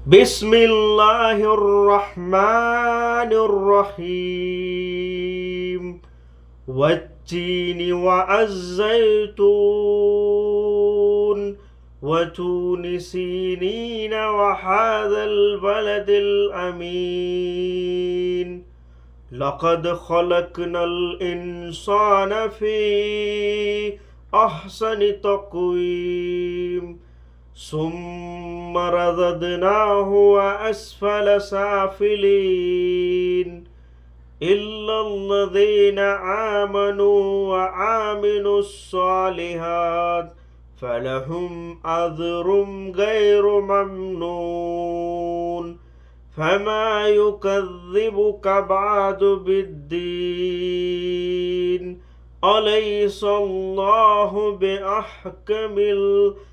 بسم الله الرحمن الرحيم والتين والزيتون وتون سينين وهذا البلد الأمين لقد خلقنا الإنسان في أحسن تقويم ثم رددناه وأسفل سافلين إلا الذين آمنوا وعملوا الصالحات فلهم أجر غير ممنون فما يكذبك بعد بالدين أليس الله بأحكم الحاكمين